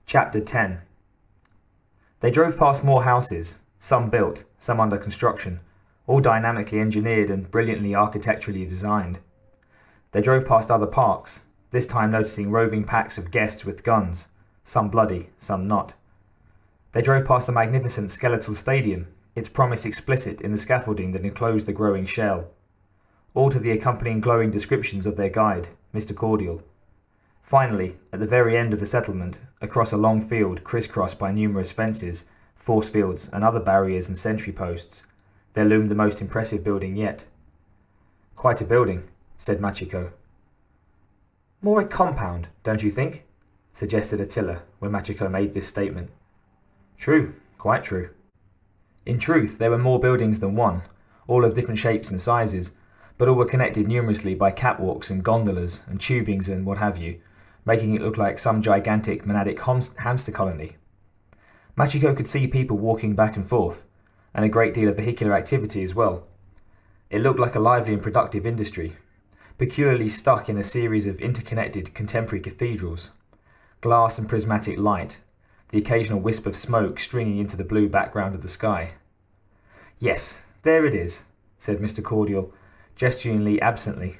Chapter 10. They drove past more houses, some built, some under construction, all dynamically engineered and brilliantly architecturally designed. They drove past other parks, this time noticing roving packs of guests with guns, some bloody, some not. They drove past a magnificent skeletal stadium, its promise explicit in the scaffolding that enclosed the growing shell, all to the accompanying glowing descriptions of their guide, Mr. Cordial. Finally, at the very end of the settlement, across a long field crisscrossed by numerous fences, force fields and other barriers and sentry posts, there loomed the most impressive building yet. "Quite a building," said Machiko. "More a compound, don't you think?" suggested Attila when Machiko made this statement. "True, quite true." In truth, there were more buildings than one, all of different shapes and sizes, but all were connected numerously by catwalks and gondolas and tubings and what have you, making it look like some gigantic monadic hamster colony. Machiko could see people walking back and forth, and a great deal of vehicular activity as well. It looked like a lively and productive industry, peculiarly stuck in a series of interconnected contemporary cathedrals, glass and prismatic light, the occasional wisp of smoke stringing into the blue background of the sky. "Yes, there it is," said Mr. Cordial, gesturingly absently.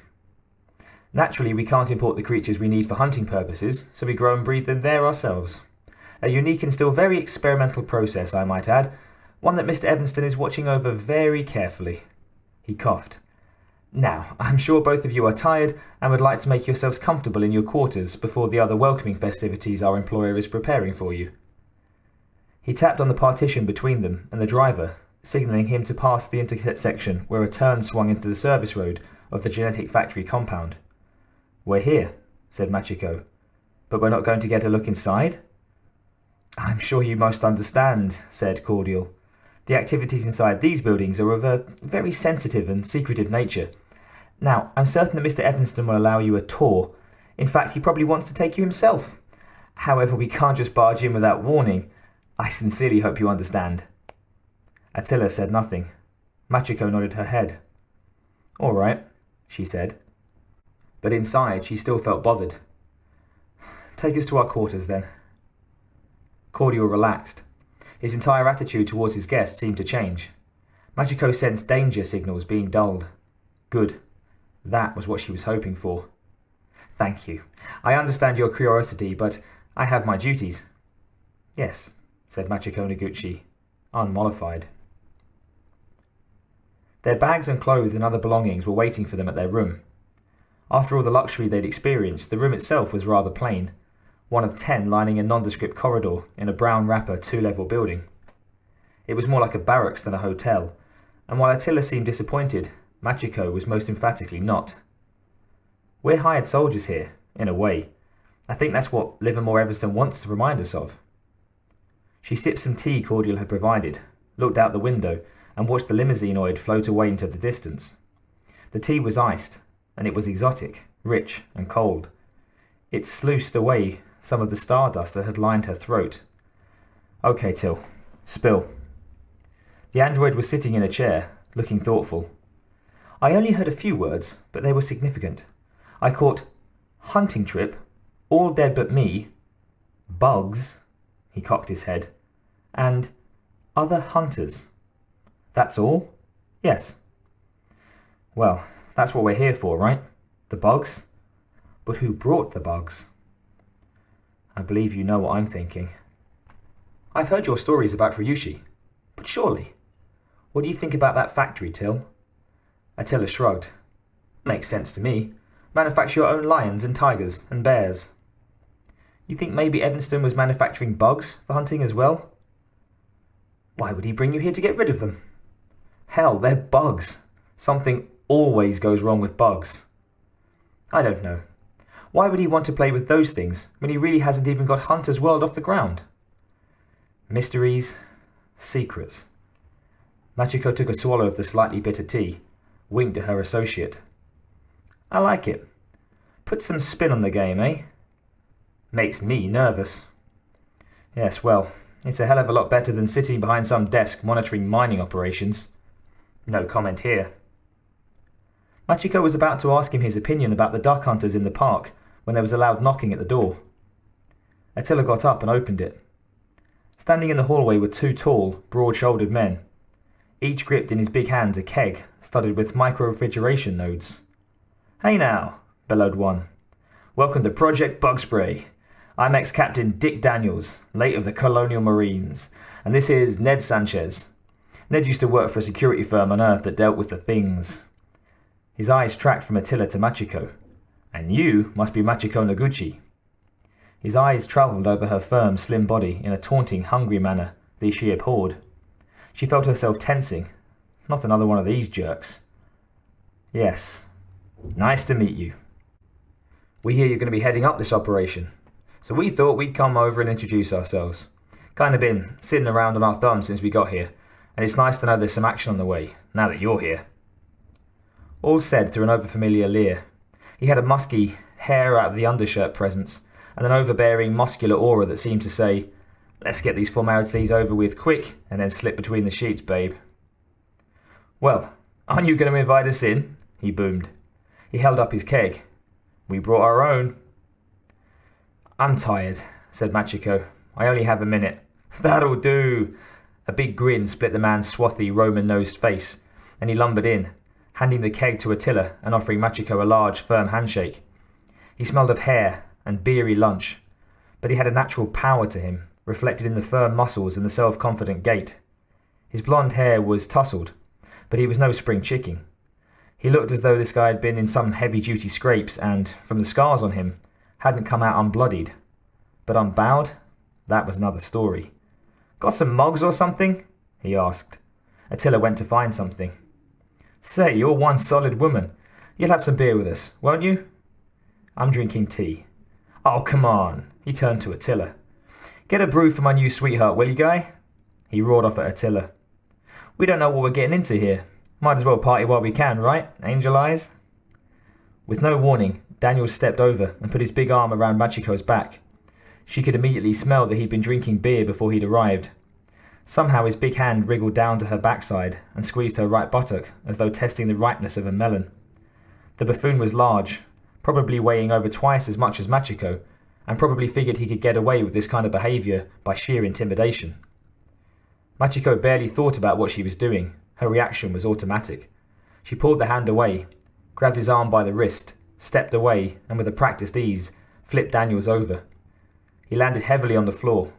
"Naturally, we can't import the creatures we need for hunting purposes, so we grow and breed them there ourselves. A unique and still very experimental process, I might add, one that Mr. Evanston is watching over very carefully." He coughed. "Now, I'm sure both of you are tired and would like to make yourselves comfortable in your quarters before the other welcoming festivities our employer is preparing for you." He tapped on the partition between them and the driver, signalling him to pass the intersection where a turn swung into the service road of the genetic factory compound. "We're here," said Machiko. "But we're not going to get a look inside?" "I'm sure you most understand," said Cordial. "The activities inside these buildings are of a very sensitive and secretive nature. Now, I'm certain that Mr. Evanston will allow you a tour. In fact, he probably wants to take you himself. However, we can't just barge in without warning. I sincerely hope you understand." Attila said nothing. Machiko nodded her head. "All right," she said. But inside she still felt bothered. "Take us to our quarters, then." Cordial relaxed. His entire attitude towards his guest seemed to change. Machiko sensed danger signals being dulled. Good. That was what she was hoping for. "Thank you. I understand your curiosity, but I have my duties." "Yes," said Machiko Noguchi, unmollified. Their bags and clothes and other belongings were waiting for them at their room. After all the luxury they'd experienced, the room itself was rather plain, one of 10 lining a nondescript corridor in a brown wrapper 2-level building. It was more like a barracks than a hotel, and while Attila seemed disappointed, Machiko was most emphatically not. "We're hired soldiers here, in a way. I think that's what Livermore Everson wants to remind us of." She sipped some tea Cordial had provided, looked out the window, and watched the limousinoid float away into the distance. The tea was iced, and it was exotic, rich and cold. It sluiced away some of the stardust that had lined her throat. "Okay, Till. Spill." The android was sitting in a chair, looking thoughtful. "I only heard a few words, but they were significant. I caught hunting trip, all dead but me, bugs," he cocked his head, "and other hunters. That's all?" "Yes." "Well, that's what we're here for, right? The bugs? But who brought the bugs?" "I believe you know what I'm thinking." "I've heard your stories about Ryushi, but surely. What do you think about that factory, Till?" Attila shrugged. "Makes sense to me. Manufacture your own lions and tigers and bears." "You think maybe Evanston was manufacturing bugs for hunting as well?" "Why would he bring you here to get rid of them?" "Hell, they're bugs. Something always goes wrong with bugs." "I don't know. Why would he want to play with those things when he really hasn't even got Hunter's World off the ground?" Mysteries, secrets. Machiko took a swallow of the slightly bitter tea, winked at her associate. "I like it. Put some spin on the game, eh?" "Makes me nervous." "Yes, well, it's a hell of a lot better than sitting behind some desk monitoring mining operations." No comment here. Machiko was about to ask him his opinion about the duck hunters in the park when there was a loud knocking at the door. Attila got up and opened it. Standing in the hallway were two tall, broad-shouldered men. Each gripped in his big hands a keg studded with micro-refrigeration nodes. "Hey now," bellowed one. "Welcome to Project Bug Spray. I'm ex-Captain Dick Daniels, late of the Colonial Marines, and this is Ned Sanchez. Ned used to work for a security firm on Earth that dealt with the things." His eyes tracked from Attila to Machiko. "And you must be Machiko Noguchi." His eyes travelled over her firm, slim body in a taunting, hungry manner that she abhorred. She felt herself tensing. Not another one of these jerks. "Yes. Nice to meet you. We hear you're going to be heading up this operation, so we thought we'd come over and introduce ourselves. Kind of been sitting around on our thumbs since we got here, and it's nice to know there's some action on the way, now that you're here." All said through an overfamiliar leer. He had a musky, hair out of the undershirt presence, and an overbearing, muscular aura that seemed to say, "Let's get these formalities over with quick, and then slip between the sheets, babe." "Well, aren't you going to invite us in?" he boomed. He held up his keg. "We brought our own." "I'm tired," said Machiko. "I only have a minute." "That'll do." A big grin split the man's swarthy, Roman-nosed face, and he lumbered in, handing the keg to Attila and offering Machiko a large, firm handshake. He smelled of hair and beery lunch, but he had a natural power to him, reflected in the firm muscles and the self-confident gait. His blonde hair was tousled, but he was no spring chicken. He looked as though this guy had been in some heavy-duty scrapes and, from the scars on him, hadn't come out unbloodied. But unbowed? That was another story. "Got some mugs or something?" he asked. Attila went to find something. "Say, you're one solid woman. You'll have some beer with us, won't you?" "I'm drinking tea." "Oh, come on." He turned to Attila. "Get a brew for my new sweetheart, will you, guy?" He roared off at Attila. "We don't know what we're getting into here. Might as well party while we can, right, Angel Eyes?" With no warning, Daniel stepped over and put his big arm around Machiko's back. She could immediately smell that he'd been drinking beer before he'd arrived. Somehow his big hand wriggled down to her backside and squeezed her right buttock as though testing the ripeness of a melon. The buffoon was large, probably weighing over twice as much as Machiko, and probably figured he could get away with this kind of behaviour by sheer intimidation. Machiko barely thought about what she was doing. Her reaction was automatic. She pulled the hand away, grabbed his arm by the wrist, stepped away, and with a practiced ease, flipped Daniels over. He landed heavily on the floor.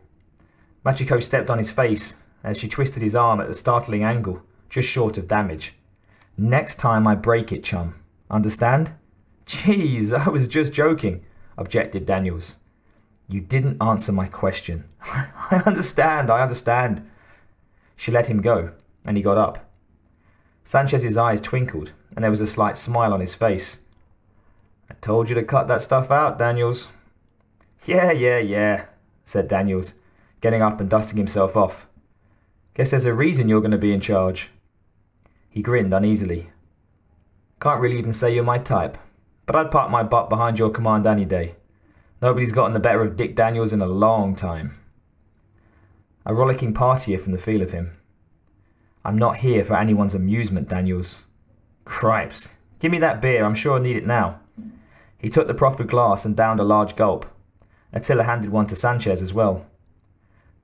Machiko stepped on his face as she twisted his arm at a startling angle, just short of damage. "Next time I break it, chum. Understand?" "Jeez, I was just joking," objected Daniels. "You didn't answer my question." I understand. She let him go, and he got up. Sanchez's eyes twinkled, and there was a slight smile on his face. "I told you to cut that stuff out, Daniels." Yeah, said Daniels, getting up and dusting himself off. "Guess there's a reason you're going to be in charge." He grinned uneasily. "Can't really even say you're my type, but I'd park my butt behind your command any day. Nobody's gotten the better of Dick Daniels in a long time." A rollicking partier from the feel of him. "I'm not here for anyone's amusement, Daniels." "Cripes. Give me that beer, I'm sure I need it now." He took the proffered glass and downed a large gulp. Attila handed one to Sanchez as well.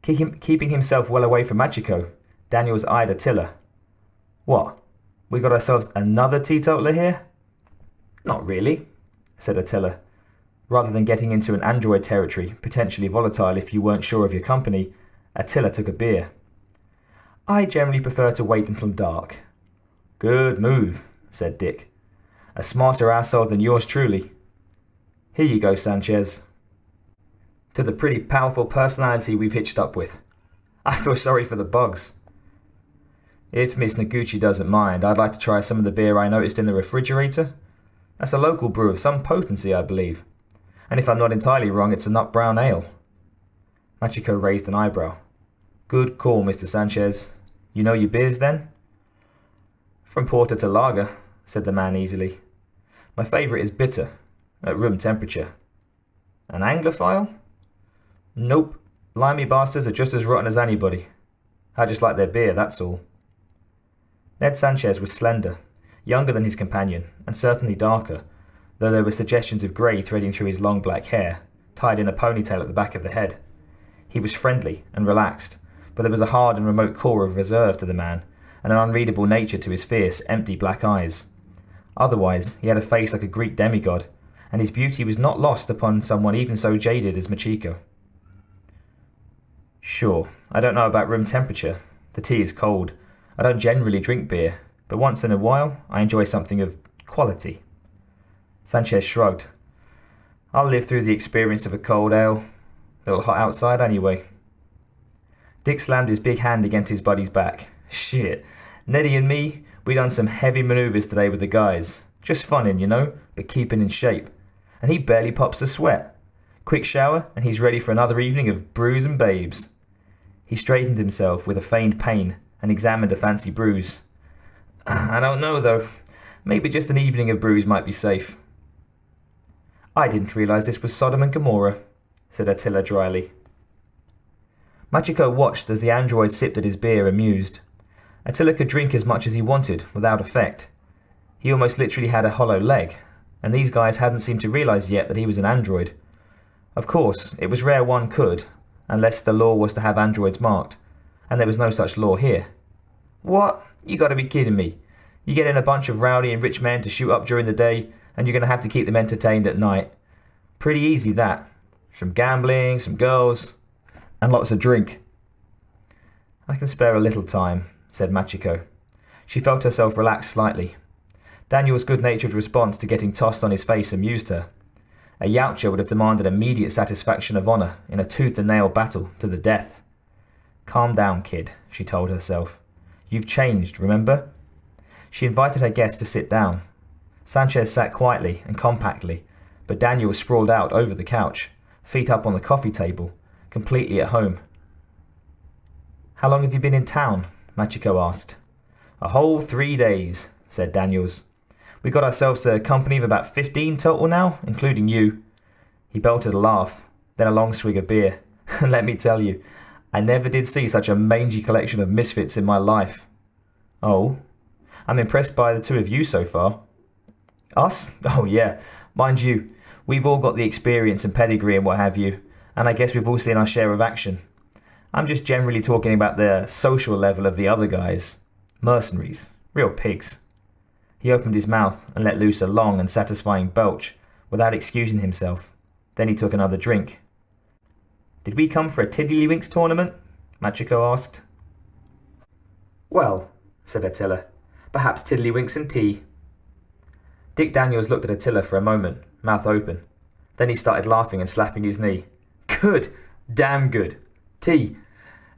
Keeping himself well away from Machiko, Daniels eyed Attila. "What? We got ourselves another teetotaler here?" "Not really," said Attila. Rather than getting into an android territory, potentially volatile if you weren't sure of your company, Attila took a beer. "I generally prefer to wait until dark." "Good move," said Dick. "A smarter asshole than yours truly. Here you go, Sanchez." "To the pretty powerful personality we've hitched up with. I feel sorry for the bugs." "If Miss Noguchi doesn't mind, I'd like to try some of the beer I noticed in the refrigerator. That's a local brew of some potency, I believe. And if I'm not entirely wrong, it's a nut brown ale." Machiko raised an eyebrow. "Good call, Mr. Sanchez. You know your beers, then?" "From porter to lager," said the man easily. "My favourite is bitter, at room temperature." "An Anglophile?" "Nope. Limey bastards are just as rotten as anybody. I just like their beer, that's all." Ned Sanchez was slender, younger than his companion, and certainly darker, though there were suggestions of grey threading through his long black hair, tied in a ponytail at the back of the head. He was friendly and relaxed, but there was a hard and remote core of reserve to the man, and an unreadable nature to his fierce, empty black eyes. Otherwise, he had a face like a Greek demigod, and his beauty was not lost upon someone even so jaded as Machiko. Sure, I don't know about room temperature. The tea is cold. I don't generally drink beer, but once in a while I enjoy something of quality. Sanchez shrugged. I'll live through the experience of a cold ale. A little hot outside anyway. Dick slammed his big hand against his buddy's back. Shit, Neddy and me, we done some heavy manoeuvres today with the guys. Just funnin', you know, but keeping in shape. And he barely pops a sweat. Quick shower, and he's ready for another evening of brews and babes. He straightened himself with a feigned pain and examined a fancy bruise. I don't know, though. Maybe just an evening of brews might be safe. I didn't realise this was Sodom and Gomorrah, said Attila dryly. Machiko watched as the android sipped at his beer, amused. Attila could drink as much as he wanted, without effect. He almost literally had a hollow leg, and these guys hadn't seemed to realise yet that he was an android. Of course, it was rare one could, unless the law was to have androids marked, and there was no such law here. What? You gotta be kidding me. You get in a bunch of rowdy and rich men to shoot up during the day, and you're gonna have to keep them entertained at night. Pretty easy, that. Some gambling, some girls, and lots of drink. I can spare a little time, said Machiko. She felt herself relax slightly. Daniel's good-natured response to getting tossed on his face amused her. A Yautja would have demanded immediate satisfaction of honour in a tooth-and-nail battle to the death. Calm down, kid, she told herself. You've changed, remember? She invited her guest to sit down. Sanchez sat quietly and compactly, but Daniel sprawled out over the couch, feet up on the coffee table, completely at home. How long have you been in town? Machiko asked. A whole 3 days, said Daniels. We got ourselves a company of about 15 total now, including you. He belted a laugh, then a long swig of beer. Let me tell you, I never did see such a mangy collection of misfits in my life. Oh? I'm impressed by the two of you so far. Us? Oh yeah, mind you, we've all got the experience and pedigree and what have you, and I guess we've all seen our share of action. I'm just generally talking about the social level of the other guys. Mercenaries. Real pigs. He opened his mouth and let loose a long and satisfying belch without excusing himself. Then he took another drink. Did we come for a Tiddlywinks tournament? Machiko asked. Well, said Attila, perhaps Tiddlywinks and tea. Dick Daniels looked at Attila for a moment, mouth open. Then he started laughing and slapping his knee. Good! Damn good! Tea!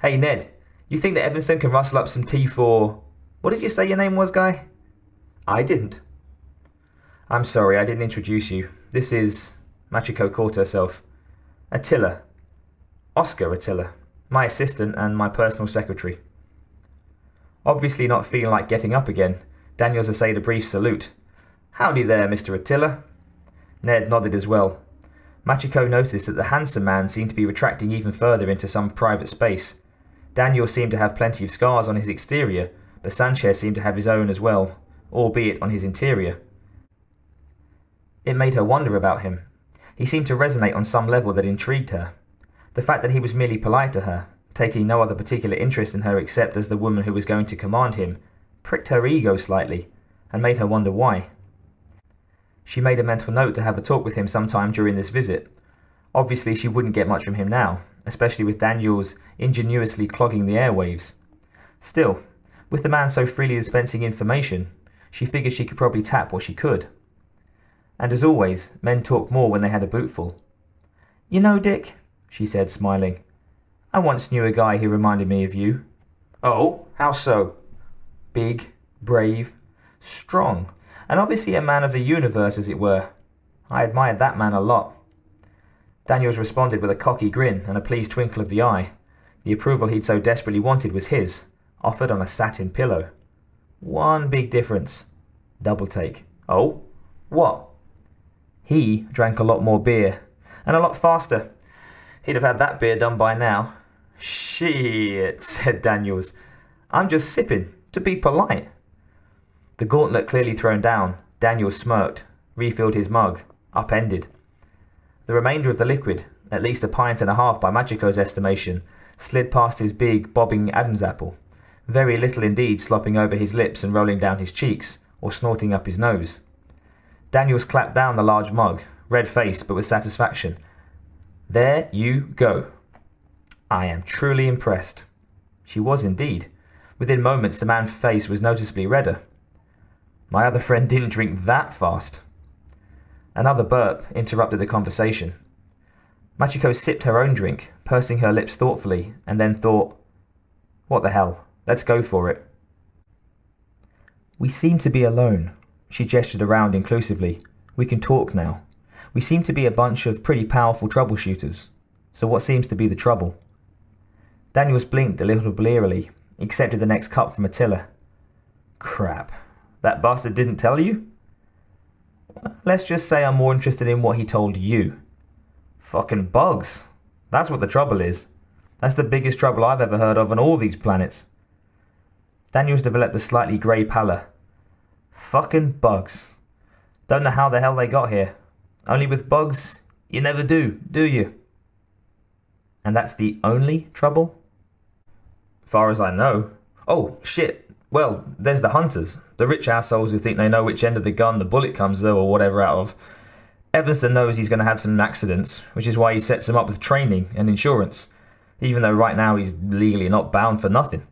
Hey Ned, you think that Evanston can rustle up some tea for... What did you say your name was, guy? I didn't. I'm sorry, I didn't introduce you. This is... Machiko caught herself. Attila. Oscar Attila. My assistant and my personal secretary. Obviously not feeling like getting up again, Daniels essayed a brief salute. Howdy there, Mr. Attila. Ned nodded as well. Machiko noticed that the handsome man seemed to be retracting even further into some private space. Daniel seemed to have plenty of scars on his exterior, but Sanchez seemed to have his own as well, albeit on his interior. It made her wonder about him. He seemed to resonate on some level that intrigued her. The fact that he was merely polite to her, taking no other particular interest in her except as the woman who was going to command him, pricked her ego slightly, and made her wonder why. She made a mental note to have a talk with him sometime during this visit. Obviously she wouldn't get much from him now, especially with Daniels ingenuously clogging the airwaves. Still, with the man so freely dispensing information, she figured she could probably tap what she could. And as always, men talked more when they had a bootful. You know, Dick, she said, smiling, I once knew a guy who reminded me of you. Oh, how so? Big, brave, strong, and obviously a man of the universe, as it were. I admired that man a lot. Daniels responded with a cocky grin and a pleased twinkle of the eye. The approval he'd so desperately wanted was his, offered on a satin pillow. One big difference. Double take. Oh? What? He drank a lot more beer, and a lot faster. He'd have had that beer done by now. Shit, said Daniels. I'm just sipping, to be polite. The gauntlet clearly thrown down, Daniels smirked, refilled his mug, upended. The remainder of the liquid, at least a pint and a half by Machiko's estimation, slid past his big, bobbing Adam's apple, very little indeed slopping over his lips and rolling down his cheeks, or snorting up his nose. Daniels clapped down the large mug, red-faced but with satisfaction. There you go. I am truly impressed. She was indeed. Within moments the man's face was noticeably redder. My other friend didn't drink that fast. Another burp interrupted the conversation. Machiko sipped her own drink, pursing her lips thoughtfully, and then thought, what the hell, let's go for it. We seem to be alone. She gestured around inclusively. We can talk now. We seem to be a bunch of pretty powerful troubleshooters. So what seems to be the trouble? Daniels blinked a little blearily, accepted the next cup from Attila. Crap. That bastard didn't tell you? Let's just say I'm more interested in what he told you. Fucking bugs. That's what the trouble is. That's the biggest trouble I've ever heard of on all these planets. Daniels developed a slightly grey pallor. Fucking bugs. Don't know how the hell they got here. Only with bugs, you never do you? And that's the only trouble? Far as I know. Oh, shit. Well, there's the hunters. The rich assholes who think they know which end of the gun the bullet comes though or whatever out of. Evanston knows he's going to have some accidents, which is why he sets him up with training and insurance, even though right now he's legally not bound for nothing.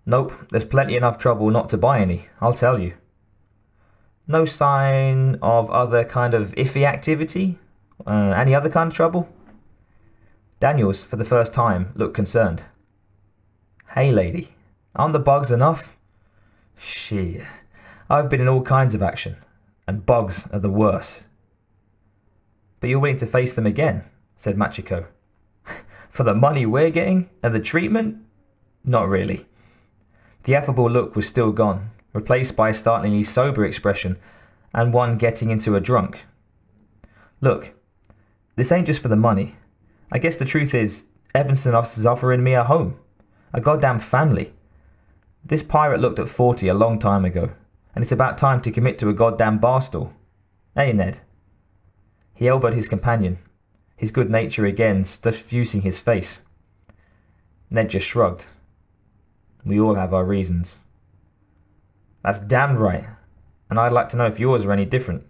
Nope, there's plenty enough trouble not to buy any, I'll tell you. No sign of other kind of iffy activity? Any other kind of trouble? Daniels, for the first time, looked concerned. Hey lady, aren't the bugs enough? Shit, I've been in all kinds of action, and bugs are the worst. But you're willing to face them again, said Machiko. For the money we're getting, and the treatment? Not really. The affable look was still gone, replaced by a startlingly sober expression, and one getting into a drunk. Look, this ain't just for the money. I guess the truth is, Evanston is offering me a home. A goddamn family. This pirate looked at 40 a long time ago, and it's about time to commit to a goddamn barstool. Hey, Ned. He elbowed his companion, his good nature again suffusing his face. Ned just shrugged. We all have our reasons. That's damned right, and I'd like to know if yours are any different.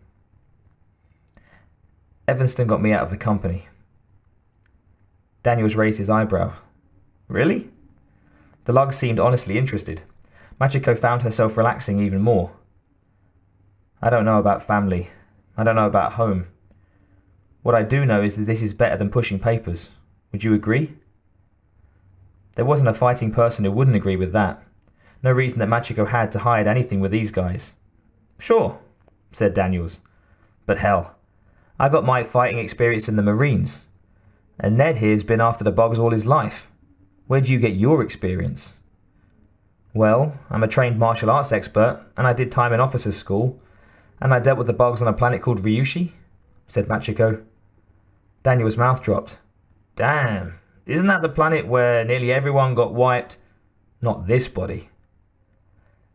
Evanston got me out of the company. Daniels raised his eyebrow. Really? The lug seemed honestly interested. Machiko found herself relaxing even more. I don't know about family. I don't know about home. What I do know is that this is better than pushing papers. Would you agree? There wasn't a fighting person who wouldn't agree with that. No reason that Machiko had to hide anything with these guys. Sure, said Daniels. But hell, I got my fighting experience in the Marines. And Ned here's been after the bugs all his life. Where'd you get your experience? Well, I'm a trained martial arts expert, and I did time in officers' school, and I dealt with the bugs on a planet called Ryushi, said Machiko. Daniel's mouth dropped. Damn, isn't that the planet where nearly everyone got wiped? Not this body.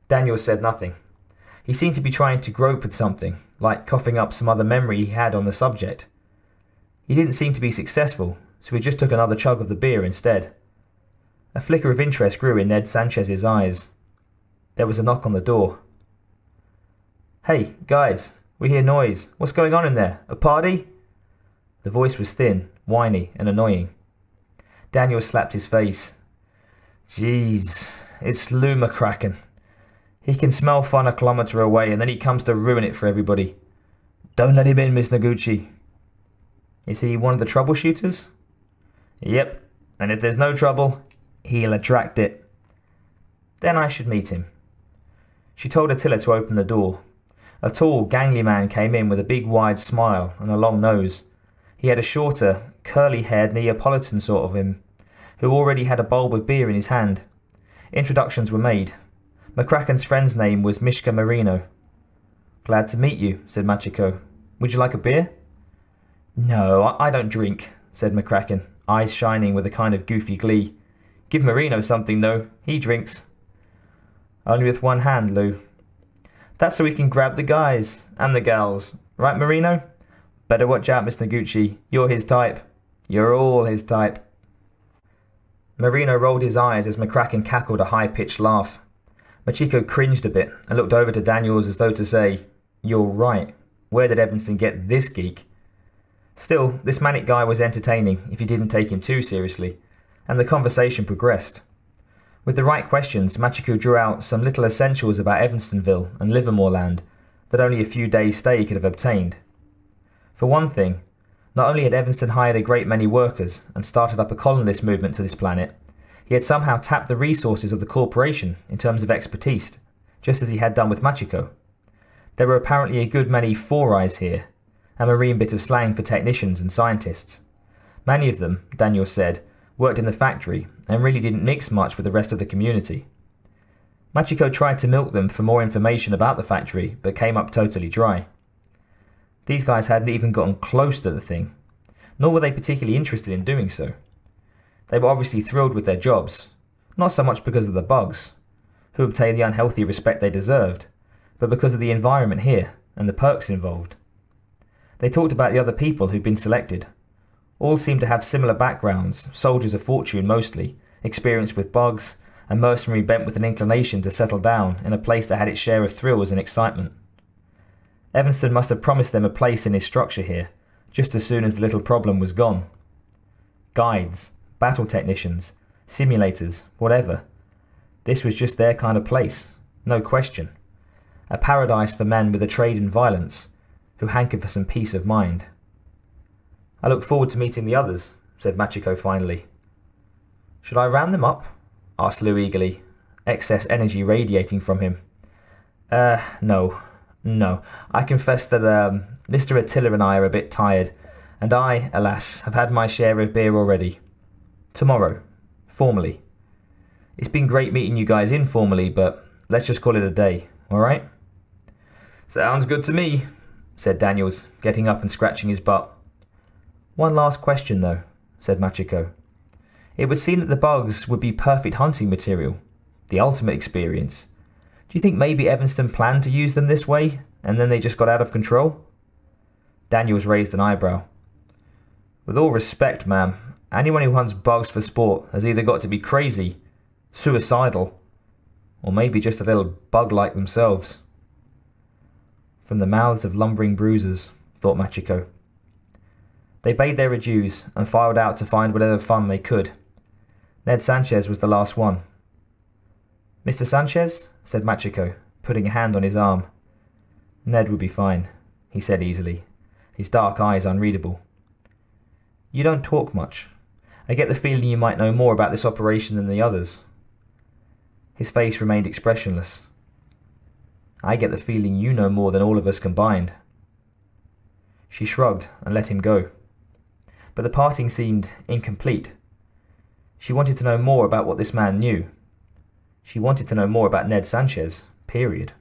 Daniel said nothing. He seemed to be trying to grope at something, like coughing up some other memory he had on the subject. He didn't seem to be successful, so he just took another chug of the beer instead. A flicker of interest grew in Ned Sanchez's eyes. There was a knock on the door. Hey, guys, we hear noise. What's going on in there? A party? The voice was thin, whiny, and annoying. Daniel slapped his face. Jeez, it's Lou McCracken. He can smell fun a kilometre away, and then he comes to ruin it for everybody. Don't let him in, Miss Noguchi. Is he one of the troubleshooters? Yep, and if there's no trouble, he'll attract it. Then I should meet him. She told Attila to open the door. A tall, gangly man came in with a big wide smile and a long nose. He had a shorter, curly-haired Neapolitan sort of him, who already had a bulb of beer in his hand. Introductions were made. McCracken's friend's name was Mishka Marino. Glad to meet you, said Machiko. Would you like a beer? No, I don't drink, said McCracken, eyes shining with a kind of goofy glee. Give Marino something, though. He drinks. Only with one hand, Lou. That's so we can grab the guys and the gals. Right, Marino? Better watch out, Miss Noguchi. You're his type. You're all his type. Marino rolled his eyes as McCracken cackled a high-pitched laugh. Machiko cringed a bit and looked over to Daniels as though to say, "You're right. Where did Evanston get this geek?" Still, this manic guy was entertaining if you didn't take him too seriously, and the conversation progressed. With the right questions, Machiko drew out some little essentials about Evanstonville and Livermore land that only a few days' stay could have obtained. For one thing, not only had Evanston hired a great many workers and started up a colonist movement to this planet, he had somehow tapped the resources of the corporation in terms of expertise, just as he had done with Machiko. There were apparently a good many four eyes here, a marine bit of slang for technicians and scientists. Many of them, Daniel said, worked in the factory and really didn't mix much with the rest of the community. Machiko tried to milk them for more information about the factory, but came up totally dry. These guys hadn't even gotten close to the thing, nor were they particularly interested in doing so. They were obviously thrilled with their jobs, not so much because of the bugs, who obtained the unhealthy respect they deserved, but because of the environment here and the perks involved. They talked about the other people who'd been selected. All seemed to have similar backgrounds, soldiers of fortune mostly, experienced with bugs, a mercenary bent with an inclination to settle down in a place that had its share of thrills and excitement. Evanston must have promised them a place in his structure here, just as soon as the little problem was gone. Guides, battle technicians, simulators, whatever. This was just their kind of place, no question. A paradise for men with a trade in violence, who hankered for some peace of mind. "I look forward to meeting the others," said Machiko finally. "Should I round them up?" asked Lou eagerly, excess energy radiating from him. No. I confess that, Mr. Attila and I are a bit tired, and I, alas, have had my share of beer already. Tomorrow, formally. It's been great meeting you guys informally, but let's just call it a day, all right?" "Sounds good to me," said Daniels, getting up and scratching his butt. "One last question, though," said Machiko. "It would seem that the bugs would be perfect hunting material, the ultimate experience. Do you think maybe Evanston planned to use them this way, and then they just got out of control?" Daniels raised an eyebrow. "With all respect, ma'am, anyone who hunts bugs for sport has either got to be crazy, suicidal, or maybe just a little bug-like themselves." From the mouths of lumbering bruisers, thought Machiko. They bade their adieus and filed out to find whatever fun they could. Ned Sanchez was the last one. "Mr. Sanchez?" said Machiko, putting a hand on his arm. "Ned would be fine," he said easily, his dark eyes unreadable. "You don't talk much. I get the feeling you might know more about this operation than the others." His face remained expressionless. "I get the feeling you know more than all of us combined." She shrugged and let him go. But the parting seemed incomplete. She wanted to know more about what this man knew. She wanted to know more about Ned Sanchez, period.